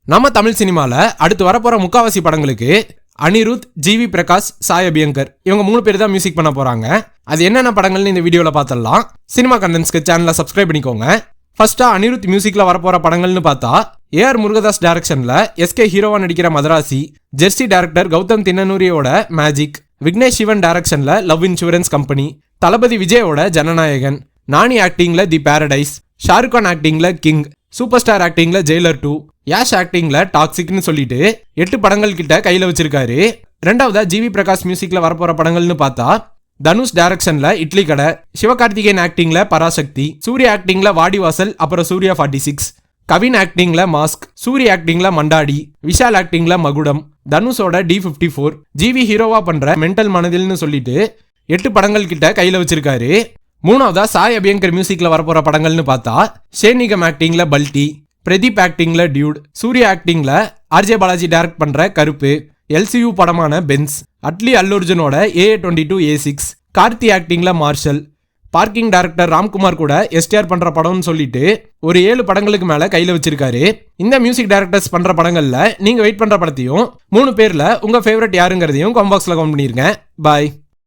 நம்ம தமிழ் சினிமால அடுத்து வரப்போற முக்காவாசி படங்களுக்கு அனிருத், ஜிவி பிரகாஷ், சாய் அபியங்கர் இவங்க 3 பேர் தான் மியூசிக் பண்ண போறாங்க. அது என்னென்ன படங்கள்னு இந்த வீடியோல பார்த்தலாம். சினிமா கண்டென்ட்ஸ்க்கு சேனலை சப்ஸ்கிரைப் பண்ணிக்கோங்க. ஃபர்ஸ்டா அனிருத் மியூசிக்ல வரப்போற படங்கள்னு பார்த்தா ஏஆர் முருகதாஸ் டைரக்ஷன்ல எஸ்கே ஹீரோவா நடிக்கிற மதராசி, ஜெர்சி டைரக்டர் கௌதம் தின்னனூரியோட மேஜிக், விக்னேஷ் சிவன் டைரக்ஷன்ல லவ் இன்சூரன்ஸ் கம்பெனி, தளபதி விஜயோட ஜனநாயகன், நானி ஆக்டிங்ல தி பாரடைஸ், ஷாருக் கான் ஆக்டிங்ல கிங், சூப்பர் ஸ்டார் ஆக்டிங்ல ஜெயிலர் 2, யாஷ் ஆக்டிங்ல டாக்ஸிக்னு சொல்லிட்டு 8 படங்கள் கிட்ட கையில வச்சிருக்காரு. ரெண்டாவதா ஜிவி பிரகாஷ் மியூசிக்ல வரப்போற படங்கள்னு பார்த்தா தனுஷ் டைரக்ஷன்ல இட்லி கடை, சிவகார்த்திகேயன் ஆக்டிங்ல பராசக்தி, சூர்யா ஆக்டிங்ல வாடிவாசல் அப்புறம் சூர்யா 46, கவின் ஆக்டிங்ல மாஸ்க், சூர்யா ஆக்டிங்ல மண்டாடி, விஷால் ஆக்டிங்ல மகுடம், தனுஷோட D54, ஜிவி ஹீரோவா பண்ற மென்டல் மனதில்னு சொல்லிட்டு 8 படங்கள் கிட்ட கையில வச்சிருக்காரு. மூணாவதா சாய் அபியங்கர் மியூசிக்ல வரப்போற படங்கள்னு பார்த்தா ஷேனிகம் ஆக்டிங்ல பல்டி, பிரதீப் ஆக்டிங்ல டியூட், சூர்யா ஆக்டிங்ல ஆர்ஜே பாலாஜி டைரக்ட் பண்ற கருப்பு, LCU படமான பென்ஸ், அட்லி அல்லுர்ஜுனோட AA22 A6, கார்த்தி ஆக்டிங்ல மார்ஷல், பார்க்கிங் டைரக்டர் ராம்குமார் கூட எஸ்டிஆர் பண்ற படம்னு சொல்லிட்டு ஒரு 7 படங்களுக்கு மேல கையில வச்சிருக்காரு. இந்த மியூசிக் டைரக்டர்ஸ் பண்ற படங்கள்ல நீங்க வெயிட் பண்ற படத்தையும் 3 பேர்ல உங்க ஃபேவரட் யாருங்கிறதையும் கமெண்ட் பாக்ஸ்ல கமெண்ட் பண்ணிருங்க. பாய்.